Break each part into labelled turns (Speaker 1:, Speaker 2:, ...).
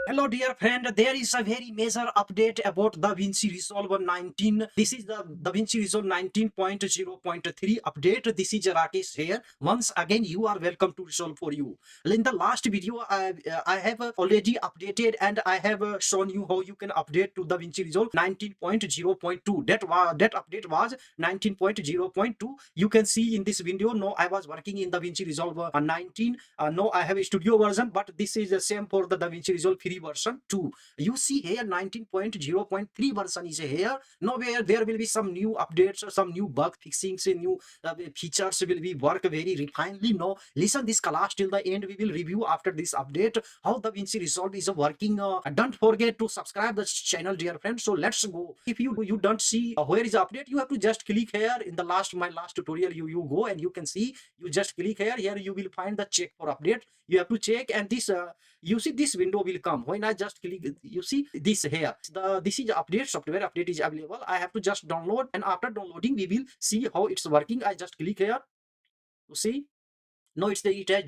Speaker 1: Hello dear friend, there is a very major update about DaVinci Resolve 19. This is the DaVinci Resolve 19.0.3 update. This is Rakesh here. Once again, you are welcome to Resolve for you. In the last video, I have already updated and I have shown you how you can update to DaVinci Resolve 19.0.2. That update was 19.0.2. You can see in this video, no, I was working in DaVinci Resolve 19. No, I have a studio version, but this is the same for the DaVinci Resolve free version 2. You see here 19.0.3 version is here. Nowhere there will be some new updates or some new bug fixings, new features will be work very refinedly. No, listen this class till the end. We will review after this update how DaVinci Resolve is working. Don't forget to subscribe the channel, dear friends. So let's go. If you don't see where is the update, you have to just click here in the my last tutorial. You go and you can see. You just click here. Here you will find the check for update. You have to check, and this you see this window will come when I just click. You see this here, this is update, software update is available. I have to just download, and after downloading we will see how it's working. I just click here. You see, no, it has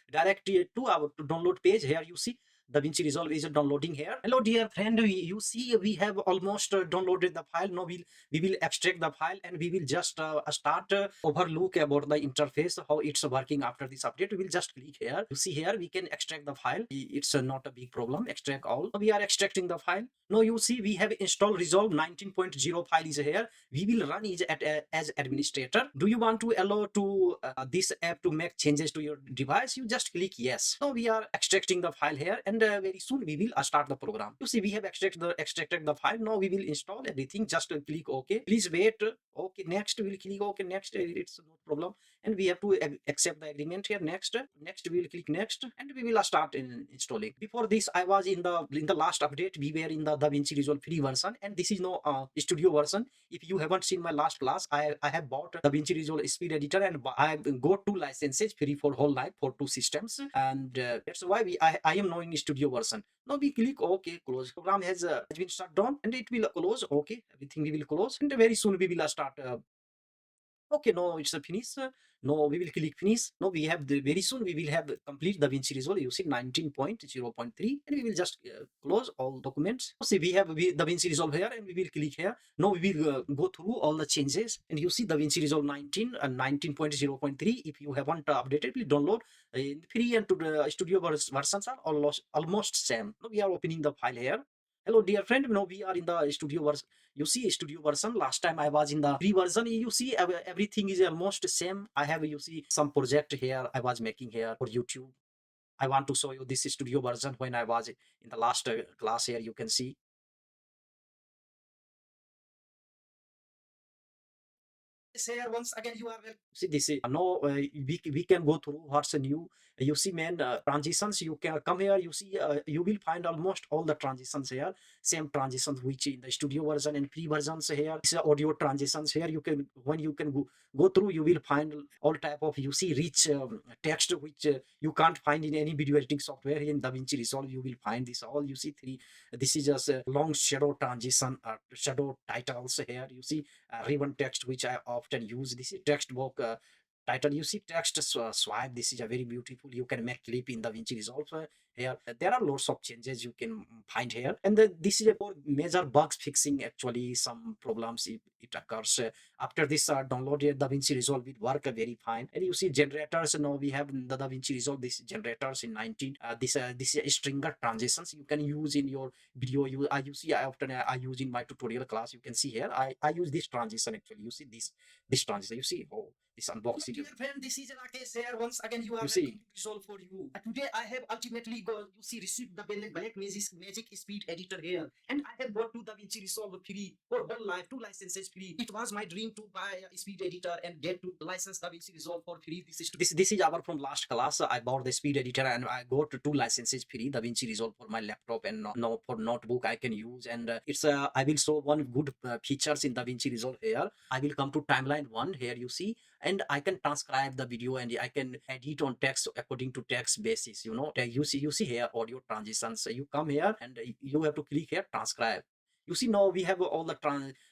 Speaker 1: direct to our download page. Here you see DaVinci Resolve is downloading here. Hello dear friend, you see we have almost downloaded the file. Now we will extract the file and we will just start overlook about the interface, how it's working after this update. We will just click here. You see here we can extract the file. It's not a big problem. Extract all. We are extracting the file. Now you see we have installed Resolve 19.0 file is here. We will run it as administrator. Do you want to allow to this app to make changes to your device? You just click yes. Now we are extracting the file here, and very soon we will start the program. You see we have extracted the file. Now we will install everything. Just click OK. Please wait. Okay, next we will click OK. Next, it's no problem, and we have to accept the agreement here. Next we will click next, and we will start installing. Before this, I was in the last update. We were in the DaVinci Resolve free version, and this is no studio version. If you haven't seen my last class, I have bought DaVinci Resolve Speed Editor, and I got 2 licenses free for whole life for 2 systems, and that's why I am now in studio version. Now we click OK, close. Program has been shut down, and it will close. Okay, everything we will close, and very soon we will start. Okay, no, it's a finish. No, we will click finish. No, we have the very soon we will have complete DaVinci Resolve using 19.0.3, and we will just close all documents. See, we have DaVinci Resolve here, and we will click here. Now we will go through all the changes, and you see DaVinci Resolve 19 and 19.0.3. If you haven't updated, please download. Free and to the studio versions are almost same. Now we are opening the file here. Hello, dear friend. Now we are in the studio version. You see studio version. Last time I was in the free version. You see everything is almost same. I have, you see, some project here I was making here for YouTube. I want to show you this studio version when I was in the last class. Here you can see. Here once again you are see this is no we can go through what's new. You see man, transitions. You can come here. You see you will find almost all the transitions here, same transitions which in the studio version and free versions. Here is audio transitions. Here you can, when you can go through, you will find all type of, you see, rich text which you can't find in any video editing software. Here in DaVinci Resolve you will find this all. You see three, this is just a long shadow transition, shadow titles. Here you see ribbon text which I often use. This is textbook title. You see text swipe. This is a very beautiful. You can make clip in DaVinci Resolve. Here there are lots of changes you can find here, and this is for major bugs fixing. Actually some problems if it occurs after this downloaded DaVinci Resolve will work very fine. And you see generators. Now we have the DaVinci Resolve this generators in 19. This is stringer transitions you can use in your video. You see I often I use in my tutorial class. You can see here I use this transition. Actually you see this transition. You see, oh, this unboxing. Dear friend, this is Rakesh here. Once again, you see Resolve for you. Today I have ultimately you see received the black magic speed editor here, and I have bought to DaVinci Resolve free for whole life, 2 licenses free. It was my dream to buy a speed editor and get to license DaVinci Resolve for free. This is our from last class. I bought the speed editor and I got 2 licenses free DaVinci Resolve for my laptop and no for notebook I can use. And it's I will show one good features in DaVinci Resolve here. I will come to timeline 1. Here you see, and I can transcribe the video and I can edit on text according to text basis. You know, you see here audio transitions. So you come here and you have to click here transcribe. You see now we have all the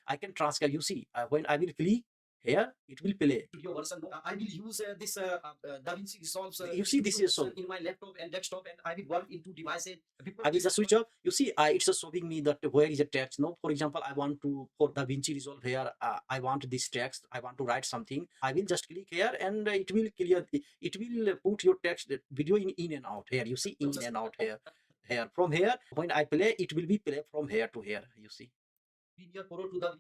Speaker 1: I can transcribe. You see when I will click here it will play. Studio version. I will use this DaVinci Resolve. You see, this is so in my laptop and desktop, and I will work into devices. I will just switch off. You see, it's just showing me that where is the text. No, for example, I want to for DaVinci Resolve here. I want this text. I want to write something. I will just click here, and it will clear. It will put your text video in and out here. You see, in and out here. Here from here, when I play, it will be play from here to here. You see. Premiere Pro to the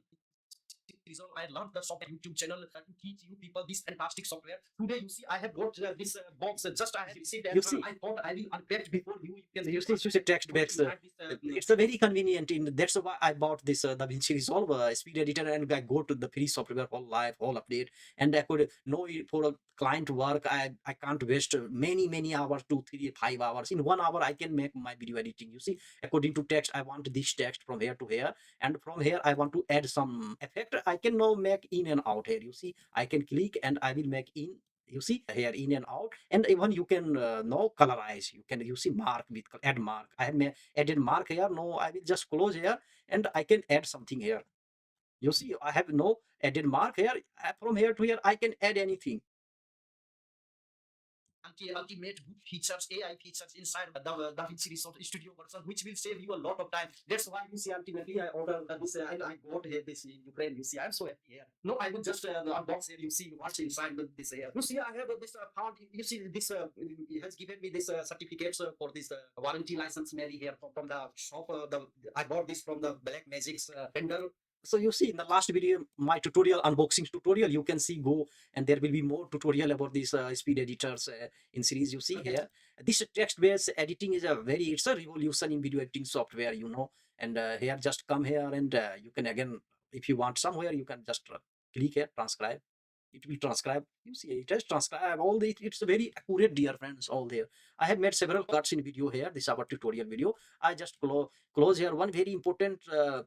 Speaker 1: reason I love the software YouTube channel to teach you people this fantastic software. Today, you see, I have got this box. Just I have received, and I thought I will unpack before you. You can use this text box. It's a very convenient. That's why I bought this DaVinci Resolve speed editor, and I go to the free software whole live, whole update, and I could know for a client work. I can't waste many hours, 2, 3, 5 hours. In 1 hour, I can make my video editing. You see, according to text, I want this text from here to here, and from here I want to add some effect. I can now make in and out here. You see, I can click and I will make in. You see here in and out, and even you can now colorize. You see mark with add mark. I have added mark here. No, I will just close here and I can add something here. You see, I have no added mark here. From here to here I can add anything. Ultimate good features, AI features inside the DaVinci Resolve Studio version, which will save you a lot of time. That's why you see ultimately I ordered this. I got here this in Ukraine. You see, I'm so happy here. No, I will just unbox here. You see what's inside this here. You see, I have this found. You see, this it has given me this certificates for this warranty license maybe here from the shop. I bought this from the Black Magic's vendor. So you see in the last video, my tutorial unboxing tutorial, you can see go, and there will be more tutorial about these speed editors in series. You see here, this text-based editing is it's a revolution in video editing software, and here just come here and you can again, if you want somewhere, you can just click here, transcribe. It will transcribe. You see, it has transcribed all the. It's very accurate, dear friends. All there. I have made several cuts in video here. This is our tutorial video. I just close here. One very important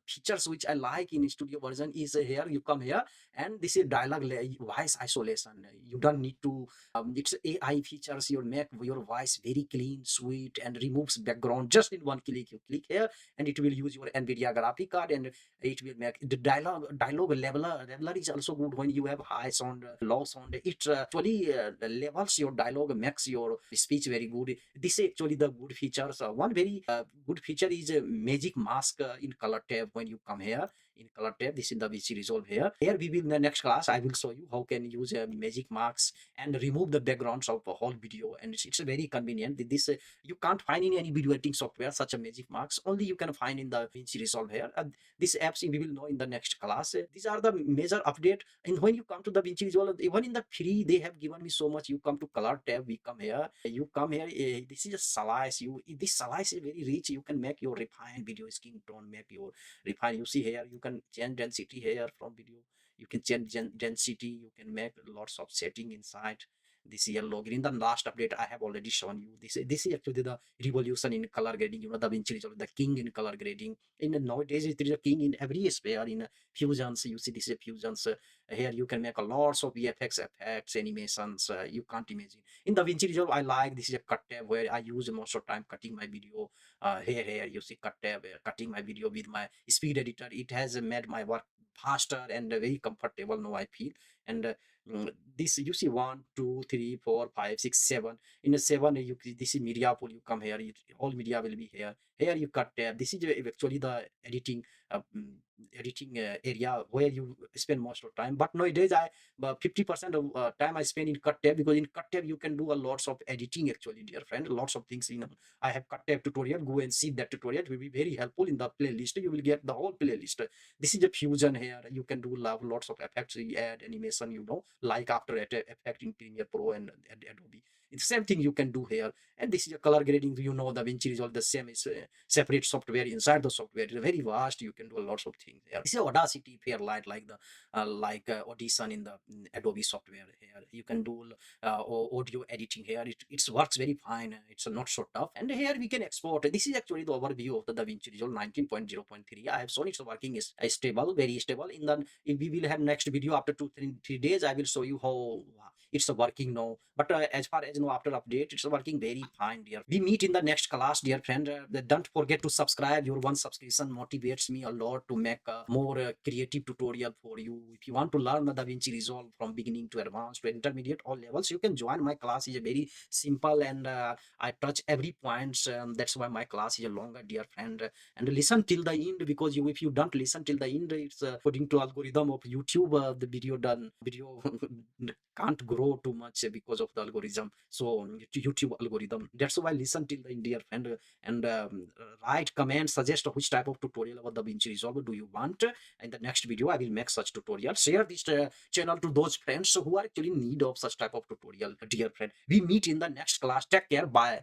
Speaker 1: features which I like in studio version is here. You come here, and this is dialogue voice isolation. You don't need to. It's AI features. You make your voice very clean, sweet, and removes background just in one click. You click here, and it will use your NVIDIA graphic card, and it will make the dialogue leveler is also good when you have high sound, low sound. It actually levels your dialogue, makes your speech very good. This is actually the good features. One very good feature is magic mask in color tab. When you come here in color tab, this is the DaVinci Resolve here. Here we will in the next class I will show you how can use magic marks and remove the backgrounds of the whole video, and it's very convenient. This you can't find in any video editing software such a magic marks. Only you can find in the DaVinci Resolve here. These apps we will know in the next class. These are the major update. And when you come to the DaVinci Resolve, even in the free, they have given me so much. You come to color tab, we come here. You come here. This is a slice. This slice is very rich. You can make your refine video skin tone, make your refine. You see here, you can change density here from video. You can change density. You can make lots of setting inside. This yellow green, the last update I have already shown you. This is actually the revolution in color grading. DaVinci Resolve, the king in color grading. In nowadays it is a king in every sphere. In fusions, you see this is fusions. Here you can make a lots of VFX effects, animations. You can't imagine. In DaVinci Resolve, I like this is a cut tab where I use most of time cutting my video. Here you see cut tab, cutting my video with my speed editor. It has made my work faster and very comfortable now I feel. And this you see 1, 2, 3, 4, 5, 6, 7. In a 7, this is media pool. You come here, all media will be here. Here you cut tab. This is actually the editing area where you spend most of time. But nowadays 50% of time I spend in cut tab, because in cut tab you can do a lots of editing actually, dear friend. Lots of things. I have cut tab tutorial. Go and see that tutorial. It will be very helpful in the playlist. You will get the whole playlist. This is a fusion here. You can do lots of effects. You add animation. Like After Effect in Premiere Pro and Adobe. It's the same thing you can do here. And this is a color grading. DaVinci Resolve the same. It's separate software inside the software. It's very vast. You can do lots of things here. This is Audacity, Fairlight, like the Audition in the Adobe software here. You can do audio editing here. It works very fine. It's not so tough. And here we can export. This is actually the overview of the DaVinci Resolve 19.0.3. I have shown it's working is stable, very stable. If we will have next video after 2-3 days, I will show you how it's working now. But as far as after update, it's working very fine, dear. We meet in the next class, dear friend. Don't forget to subscribe. Your one subscription motivates me a lot to make more creative tutorial for you. If you want to learn the DaVinci Resolve from beginning to advanced to intermediate, all levels, you can join my class. It's very simple, and I touch every points. That's why my class is longer, dear friend. And listen till the end, because if you don't listen till the end, it's according to algorithm of YouTube, the video can't grow too much because of the algorithm. So YouTube algorithm. That's why listen till the end, dear friend, and write, comment, suggest which type of tutorial about DaVinci Resolve do you want. In the next video, I will make such tutorial. Share this channel to those friends who are actually in need of such type of tutorial, dear friend. We meet in the next class. Take care. Bye.